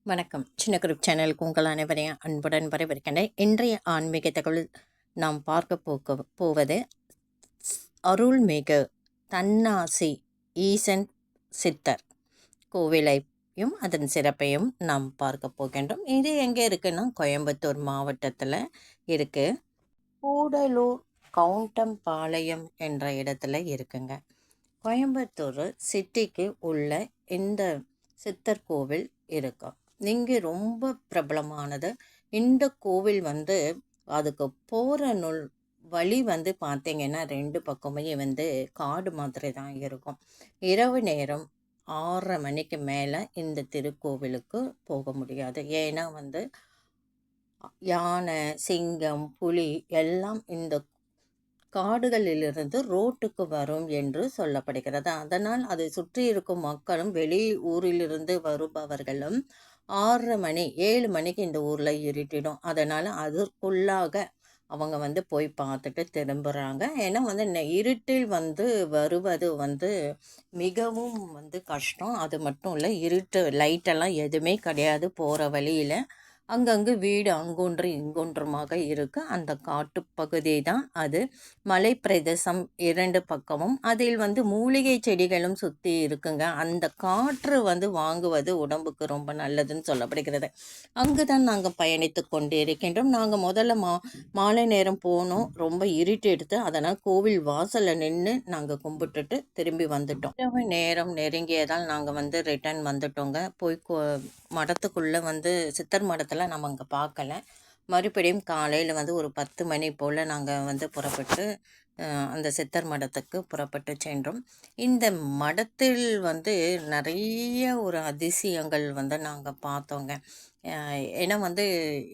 வணக்கம். சின்ன குரூப் சேனலுக்கு உங்கள் அனைவரையும் அன்புடன் வரவேற்கின்றேன். இன்றைய ஆன்மீக தகவல் நாம் போவது அருள்மிகு தன்னாசி ஈசன் சித்தர் கோவிலையும் அதன் சிறப்பையும் நாம் பார்க்க போகின்றோம். இது எங்கே இருக்குன்னா கோயம்புத்தூர் மாவட்டத்தில் இருக்குது. கூடலூர் கவுண்டம்பாளையம் என்ற இடத்துல இருக்குங்க. கோயம்புத்தூர் சிட்டிக்கு உள்ள இந்த சித்தர் கோவில் இருக்கும். இங்கே ரொம்ப பிரபலமானது. இந்த கோவில் அதுக்கு போகிற வழி பார்த்தீங்கன்னா 2 பக்கமே காடு மாதிரி தான் இருக்கும். இரவு நேரம் 6:30 மணிக்கு மேலே இந்த திருக்கோவிலுக்கு போக முடியாது. ஏன்னா யானை, சிங்கம், புலி எல்லாம் இந்த காடுகளிலிருந்து ரோட்டுக்கு வரும் என்று சொல்லப்படுகிறது. அதனால் அதை சுற்றி இருக்கும் மக்களும் வெளி ஊரிலிருந்து வருபவர்களும் 6:30 மணி 7 மணிக்கு இந்த ஊரில் இருட்டிடும். அதனால் அதற்குள்ளாக அவங்க போய் பார்த்துட்டு திரும்புகிறாங்க. ஏன்னா இருட்டில் வருவது மிகவும் கஷ்டம். அது மட்டும் இல்லை, இருட்டு லைட்டெல்லாம் எதுவுமே கிடையாது. போகிற வழியில் அங்கங்கு வீடு அங்கொன்று இங்கொன்றுமாக இருக்குது. அந்த காட்டுப்பகுதி தான் அது. மலை பிரதேசம் 2 பக்கமும். அதில் மூலிகை செடிகளும் சுற்றி இருக்குங்க. அந்த காற்று வாங்குவது உடம்புக்கு ரொம்ப நல்லதுன்னு சொல்லப்படுகிறது. அங்கு தான் நாங்கள் பயணித்து கொண்டு இருக்கின்றோம். நாங்கள் முதல்ல மாலை நேரம் போனோம். ரொம்ப இருட்டெடுத்து, அதனால் கோவில் வாசலில் நின்று நாங்கள் கும்பிட்டுட்டு திரும்பி வந்துட்டோம். இரவு நேரம் நெருங்கியதால் நாங்கள் ரிட்டர்ன் வந்துட்டோங்க. போய் மடத்துக்குள்ளே சித்தர் மடத்தில் நம்ம அங்கே பார்க்கல. மறுபடியும் காலையில் ஒரு 10 மணி போல் நாங்கள் புறப்பட்டு அந்த சித்தர் மடத்துக்கு புறப்பட்டு சென்றோம். இந்த மடத்தில் நிறைய ஒரு அதிசயங்கள் நாங்கள் பார்த்தோங்க. ஏன்னா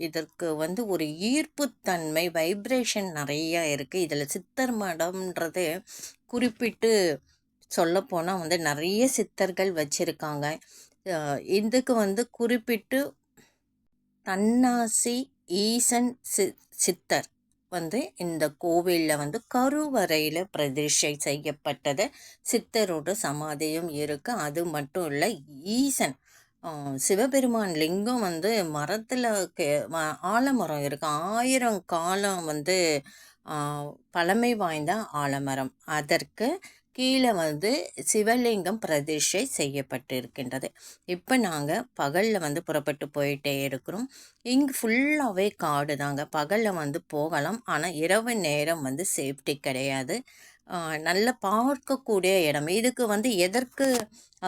இதற்கு ஒரு ஈர்ப்புத்தன்மை, வைப்ரேஷன் நிறையா இருக்குது. இதில் சித்தர் மடம்ன்றது குறிப்பிட்டு சொல்லப்போனால் நிறைய சித்தர்கள் வச்சுருக்காங்க. இதுக்கு குறிப்பிட்டு தன்னாசி ஈசன் சித்தர் இந்த கோவிலில் கருவறையில் பிரதிஷ்டை செய்யப்பட்டது. சித்தரோட சமாதியும் இருக்குது. அது மட்டும் இல்லை, ஈசன் சிவபெருமான் லிங்கம் மரத்தில் ஆலமரம் இருக்குது. 1000 காலம் பழமை வாய்ந்த ஆலமரம். அதற்கு கீழே சிவலிங்கம் பிரதிஷ்டை செய்யப்பட்டிருக்கின்றது. இப்போ நாங்கள் பகலில் புறப்பட்டு போயிட்டே இருக்கிறோம். இங்கே ஃபுல்லாகவே காடு தாங்க. பகலில் போகலாம், ஆனால் இரவு நேரம் சேஃப்டி கிடையாது. நல்ல பார்க்கக்கூடிய இடம். இதுக்கு எதற்கு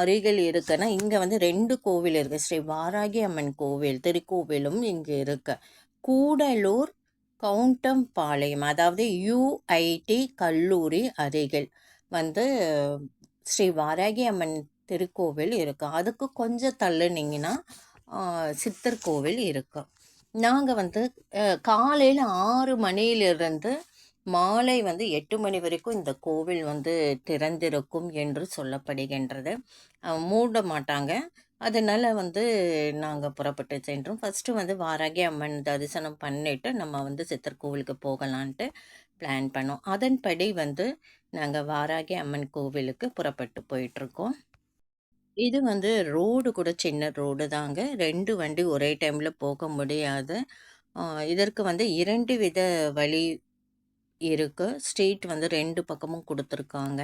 அருகில் இருக்குன்னா, இங்கே 2 கோவில் இருக்குது. ஸ்ரீ வாராகி அம்மன் கோவில் திருக்கோவிலும் இங்கே இருக்கு. கூடலூர் கவுண்டம்பாளையம், அதாவது UIT கல்லூரி அருகில் ஸ்ரீ வாராகி அம்மன் திருக்கோவில் இருக்குது. அதுக்கு கொஞ்சம் தள்ளுனீங்கன்னா சித்தர் கோவில் இருக்கு. நாங்கள் காலையில் 6 மணியிலிருந்து மாலை 8 மணி வரைக்கும் இந்த கோவில் திறந்திருக்கும் என்று சொல்லப்படுகின்றது. மூட மாட்டாங்க. அதனால் நாங்கள் புறப்பட்டு சென்றோம். ஃபஸ்ட்டு வாராகி அம்மன் தரிசனம் பண்ணிவிட்டு நம்ம சித்தர் கோவிலுக்கு போகலான்ட்டு பிளான் பண்ணோம். அதன்படி நாங்கள் வாராகி அம்மன் கோவிலுக்கு புறப்பட்டு போயிட்டுருக்கோம். இது ரோடு கூட சின்ன ரோடு தாங்க. 2 வண்டி ஒரே டைமில் போக முடியாது. இதற்கு 2 வித வழி இருக்குது. ஸ்ட்ரீட் 2 பக்கமும் கொடுத்துருக்காங்க.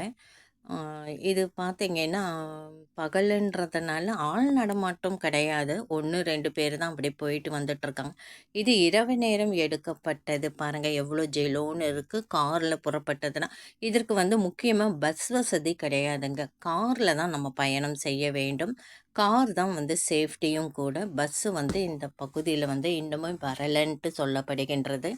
இது பார்த்தீங்கன்னா பகலுன்றதுனால ஆள் நடமாட்டம் கிடையாது. 1, 2 பேர் தான் அப்படி போயிட்டு வந்துட்டுருக்காங்க. இது இரவு நேரம் எடுக்கப்பட்டது. பாருங்கள் எவ்வளோ ஜெலோன்னு இருக்குது. காரில் புறப்பட்டதுன்னா இதற்கு முக்கியமாக பஸ் வசதி கிடையாதுங்க. காரில் தான் நம்ம பயணம் செய்ய வேண்டும். கார் தான் சேஃப்டியும் கூட. பஸ்ஸு இந்த பகுதியில் இன்னமும் வரலன்ட்டு சொல்லப்படுகின்றது.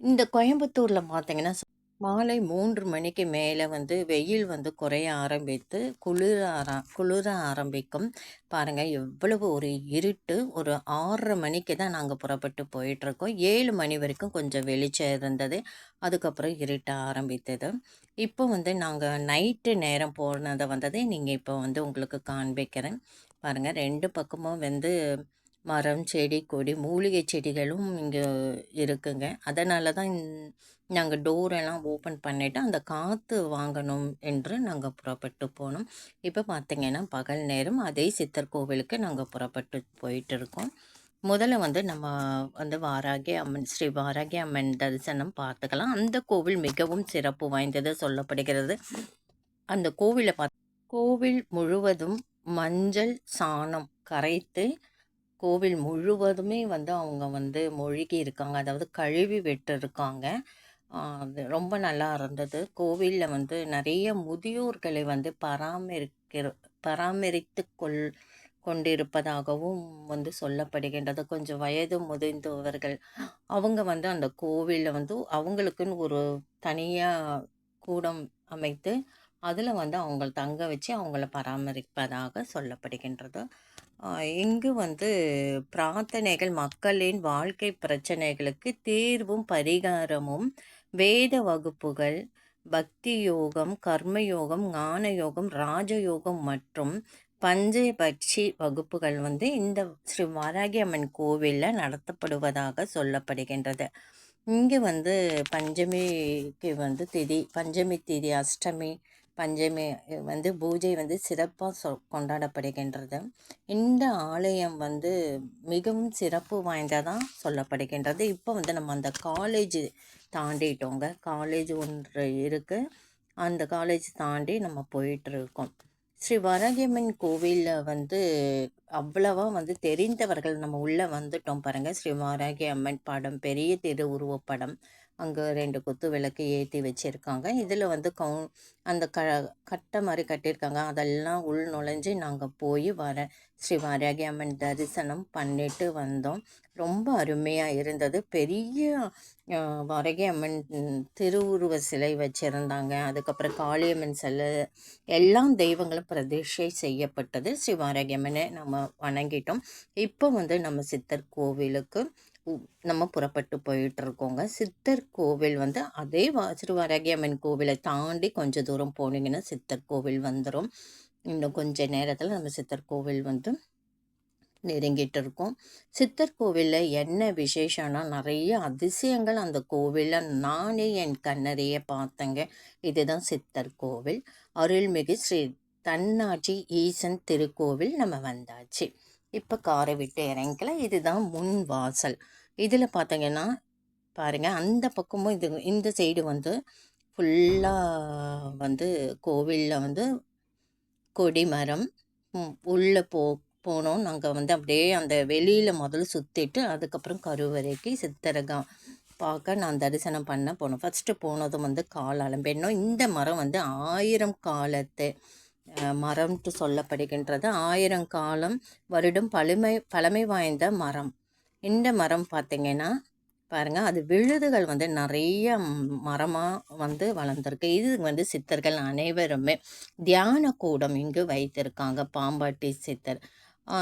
இந்த கோயம்புத்தூரில் பார்த்தீங்கன்னா மாலை 3 மணிக்கு மேலே வெயில் குறைய ஆரம்பித்து குளிர ஆரம்பிக்கும். பாருங்கள் எவ்வளவு ஒரு இருட்டு. ஒரு 6:30 மணிக்கு தான் நாங்கள் புறப்பட்டு போயிட்டுருக்கோம். 7 மணி வரைக்கும் கொஞ்சம் வெளிச்சம் இருந்தது. அதுக்கப்புறம் இருட்ட ஆரம்பித்தது. இப்போ நாங்கள் நைட்டு நேரம் போனதை நீங்கள் இப்போ உங்களுக்கு காண்பிக்கிறேன். பாருங்கள் 2 பக்கமும் மரம், செடி, கொடி, மூலிகை செடிகளும் இங்கே இருக்குங்க. அதனால தான் நாங்கள் டோரெல்லாம் ஓப்பன் பண்ணிவிட்டு அந்த காற்று வாங்கணும் என்று நாங்கள் புறப்பட்டு போனோம். இப்போ பார்த்திங்கன்னா பகல் நேரம் அதே சித்தர் கோவிலுக்கு நாங்கள் புறப்பட்டு போயிட்டு இருக்கோம். முதல்ல வந்து நம்ம வந்து வாராகி அம்மன் ஸ்ரீ வாராகி அம்மன் தரிசனம் பார்த்துக்கலாம். அந்த கோவில் மிகவும் சிறப்பு வாய்ந்தது சொல்லப்படுகிறது. அந்த கோவில் முழுவதும் மஞ்சள் சாணம் கரைத்து கோவில் முழுவதுமே வந்து அவங்க வந்து மூழ்கி இருக்காங்க. அதாவது கழுவி விட்டுருக்காங்க. அது ரொம்ப நல்லா இருந்தது. கோவிலில் வந்து நிறைய முதியோர்களை வந்து பராமரித்து கொண்டிருப்பதாகவும் வந்து சொல்லப்படுகின்றது. கொஞ்சம் வயது முதிர்ந்தவர்கள் அவங்க வந்து அந்த கோவிலில் வந்து அவங்களுக்குன்னு ஒரு தனியாக கூடம் அமைத்து அதில் வந்து அவங்கள தங்க வச்சு அவங்கள பராமரிப்பதாக சொல்லப்படுகின்றது. இங்கு வந்து பிரார்த்தனைகள் மக்களின் வாழ்க்கை பிரச்சனைகளுக்கு தீர்வும் பரிகாரமும், வேத வகுப்புகள், பக்தி யோகம், கர்மயோகம், ஞான யோகம், ராஜயோகம் மற்றும் பஞ்சபட்சி வகுப்புகள் வந்து இந்த ஸ்ரீ வாராகி அம்மன் கோவிலில் நடத்தப்படுவதாக சொல்லப்படுகின்றது. இங்கே வந்து பஞ்சமிக்கு வந்து பஞ்சமி திதி, அஷ்டமி, பஞ்சமி வந்து பூஜை வந்து சிறப்பாக கொண்டாடப்படுகின்றது. இந்த ஆலயம் வந்து மிகவும் சிறப்பு வாய்ந்ததாக சொல்லப்படுகின்றது. இப்போ வந்து நம்ம அந்த காலேஜ் தாண்டிட்டோங்க. காலேஜ் ஒன்று இருக்குது. அந்த காலேஜ் தாண்டி நம்ம போயிட்டுருக்கோம். ஸ்ரீ வாராகியம்மன் கோவிலில் வந்து அவ்வளவா வந்து தெரிந்தவர்கள் நம்ம உள்ளே வந்துட்டோம் பாருங்கள். ஸ்ரீ வாராகி அம்மன் படம், பெரிய திருவுருவப்படம், அங்கே 2 குத்து விளக்கு ஏற்றி வச்சுருக்காங்க. இதில் வந்து அந்த கட்டை மாதிரி கட்டியிருக்காங்க. அதெல்லாம் உள் நுழைஞ்சு நாங்கள் போய் ஸ்ரீ வாராகி அம்மன் தரிசனம் பண்ணிட்டு வந்தோம். ரொம்ப அருமையாக இருந்தது. பெரிய வாராகி அம்மன் திருவுருவ சிலை வச்சுருந்தாங்க. அதுக்கப்புறம் காளியம்மன் சிலை, எல்லா தெய்வங்களும் பிரதிஷ்டை செய்யப்பட்டது. ஸ்ரீ வாராகி அம்மனை நம்ம வணங்கிட்டோம். இப்போ வந்து நம்ம சித்தர் கோவிலுக்கு நம்ம புறப்பட்டு போயிட்டுருக்கோங்க. சித்தர் கோவில் வந்து அதே ஸ்ரீ வாராகி அம்மன் கோவிலை தாண்டி கொஞ்சம் தூரம் போனீங்கன்னா சித்தர் கோவில் வந்துடும். இன்னும் கொஞ்ச நேரத்தில் நம்ம சித்தர் கோவில் வந்து நெருங்கிட்டு இருக்கோம். சித்தர் கோவிலில் என்ன விசேஷம்னா நிறைய அதிசயங்கள் அந்த கோவிலில் நானே என் கண்ணறைய பார்த்தேங்க. இதுதான் சித்தர் கோவில். அருள்மிகு ஸ்ரீ தன்னாட்சி ஈசன் திருக்கோவில் நம்ம வந்தாச்சு. இப்போ காரை விட்டு இறங்கல. இதுதான் முன் வாசல். இதில் பார்த்தீங்கன்னா பாருங்கள், அந்த பக்கமும் இந்த சைடு வந்து ஃபுல்லாக வந்து கோவிலில் வந்து கொடிமரம். உள்ளே போனோம். நாங்கள் வந்து அப்படியே அந்த வெளியில் முதல்ல சுற்றிட்டு அதுக்கப்புறம் கருவறைக்கு சித்தரகம் பார்க்க நான் தரிசனம் பண்ண போனோம். ஃபஸ்ட்டு போனதும் வந்து கால் அலம்பினோம். இந்த மரம் வந்து 1000 காலத்து மரம்ட்டு சொல்லப்படுகின்றது. 1000 காலம் வருடம் பழமை வாய்ந்த மரம். இந்த மரம் பார்த்திங்கன்னா பாருங்கள், அது விழுதுகள் வந்து நிறைய மரமாக வந்து வளர்ந்துருக்கு. இது வந்து சித்தர்கள் அனைவருமே தியான கூடம் இங்கு வைத்திருக்காங்க. பாம்பாட்டி சித்தர்,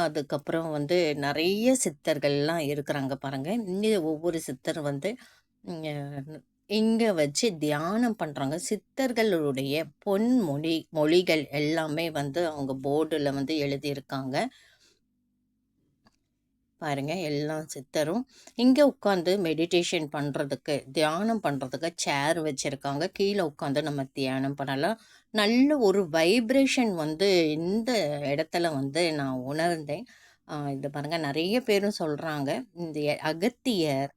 அதுக்கப்புறம் வந்து நிறைய சித்தர்கள்லாம் இருக்கிறாங்க பாருங்கள். இங்கே ஒவ்வொரு சித்தர் வந்து இங்கே வச்சு தியானம் பண்ணுறாங்க. சித்தர்களுடைய மொழிகள் எல்லாமே வந்து அவங்க போர்டில் வந்து எழுதியிருக்காங்க பாருங்கள். எல்லா சித்தரும் இங்கே உட்காந்து மெடிடேஷன் பண்ணுறதுக்கு, தியானம் பண்ணுறதுக்கு சேர் வச்சுருக்காங்க. கீழே உட்காந்து நம்ம தியானம் பண்ணலாம். நல்ல ஒரு வைப்ரேஷன் வந்து இந்த இடத்துல வந்து நான் உணர்ந்தேன். இது பாருங்கள், நிறைய பேரும் சொல்கிறாங்க. இந்த அகத்தியர்,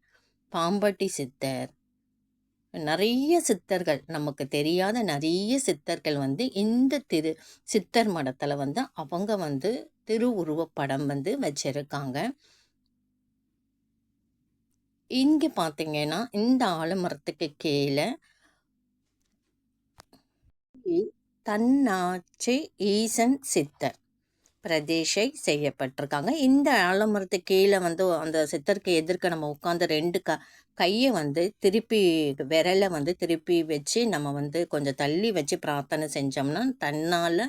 பாம்பாட்டி சித்தர், நிறைய சித்தர்கள், நமக்கு தெரியாத நிறைய சித்தர்கள் வந்து இந்த சித்தர் மடத்தில் வந்து அவங்க வந்து திருவுருவப்படம் வந்து வச்சிருக்காங்க. இங்கே பார்த்தீங்கன்னா இந்த ஆலமரத்துக்கு கீழே தன்னாட்சி ஈசன் சித்தர் பிரதிஷ்டை செய்யப்பட்டிருக்காங்க. இந்த ஆலமரத்துக்கு கீழே வந்து அந்த சித்தருக்கு எதிர்க்க நம்ம உட்காந்து 2 கையை வந்து திருப்பி, விரலை வந்து திருப்பி வச்சு நம்ம வந்து கொஞ்சம் தள்ளி வச்சு பிரார்த்தனை செஞ்சோம்னா தன்னால்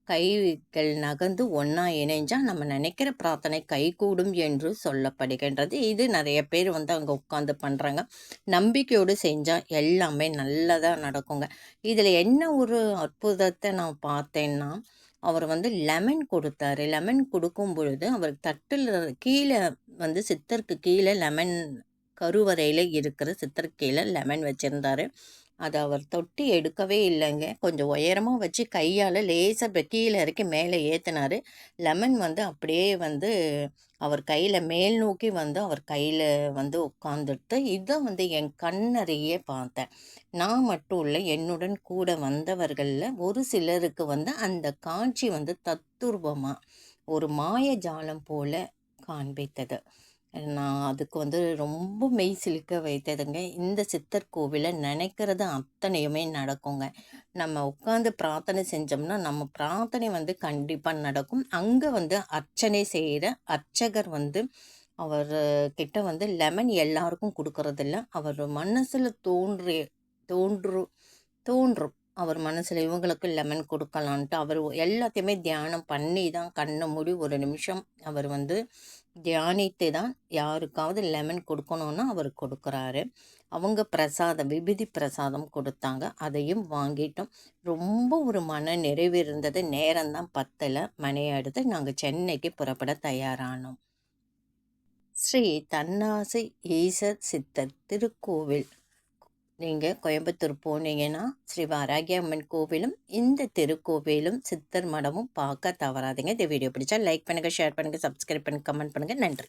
கைகள் நகர்ந்து ஒன்றா இணைஞ்சால் நம்ம நினைக்கிற பிரார்த்தனை கைகூடும் என்று சொல்லப்படுகின்றது. இது நிறைய பேர் வந்து அங்கே உட்காந்து பண்ணுறாங்க. நம்பிக்கையோடு செஞ்சால் எல்லாமே நல்லதாக நடக்குங்க. இதில் என்ன ஒரு அற்புதத்தை நான் பார்த்தேன்னா, அவர் வந்து லெமன் கொடுத்தாரு. லெமன் கொடுக்கும் பொழுது அவர் தட்டில் கீழே வந்து சித்தருக்கு கீழே லெமன், கருவறையில் இருக்கிற சித்தருக்கு கீழே லெமன் வச்சுருந்தாரு. அதை அவர் தொட்டி எடுக்கவே இல்லைங்க. கொஞ்சம் உயரமாக வச்சு கையால் லேசாக கீழே இறக்கி மேலே ஏற்றினார். லெமன் வந்து அப்படியே வந்து அவர் கையில் மேல் நோக்கி வந்து அவர் கையில் வந்து உட்காந்துட்டு, இதை வந்து என் கண்ணறையே பார்த்தேன். நான் மட்டும் இல்லை, என்னுடன் கூட வந்தவர்களில் ஒரு சிலருக்கு வந்து அந்த காட்சி வந்து தத்துரூபமாக ஒரு மாயஜாலம் போல காண்பித்தது. நான் அதுக்கு வந்து ரொம்ப மெய் சிலிர்க்க வைத்ததுங்க. இந்த சித்தர் கோவிலை நினைக்கிறது அத்தனையுமே நடக்குங்க. நம்ம உட்காந்து பிரார்த்தனை செஞ்சோம்னா நம்ம பிரார்த்தனை வந்து கண்டிப்பாக நடக்கும். அங்கே வந்து அர்ச்சனை செய்கிற அர்ச்சகர் வந்து அவர் கிட்ட வந்து லெமன் எல்லாருக்கும் கொடுக்கறதில்ல. அவர் மனசில் தோன்றும் அவர் மனசில் இவங்களுக்கு லெமன் கொடுக்கலான்ட்டு அவர் எல்லாத்தையுமே தியானம் பண்ணி தான் கண்ணை மூடி ஒரு நிமிஷம் அவர் வந்து தியானித்து தான் யாருக்காவது லெமன் கொடுக்கணுன்னா அவர் கொடுக்குறாரு. அவங்க பிரசாதம், விபூதி பிரசாதம் கொடுத்தாங்க. அதையும் வாங்கிட்டோம். ரொம்ப ஒரு மன நிறைவு இருந்தது. நேரம்தான் பத்தலை. மணியை அடுத்து நாங்கள் சென்னைக்கு புறப்பட தயாரானோம். ஸ்ரீ தன்னாசி ஈசர் சித்தர் திருக்கோவில். நீங்கள் கோயம்புத்தூர் போனீங்கன்னா ஸ்ரீ வாராகி அம்மன் கோவிலும் இந்த திருக்கோவிலும் சித்தர் மடமும் பார்க்க தவறாதீங்க. இந்த வீடியோ பிடிச்சா லைக் பண்ணுங்கள், ஷேர் பண்ணுங்கள், சப்ஸ்கிரைப் பண்ணுங்கள், கமெண்ட் பண்ணுங்கள். நன்றி.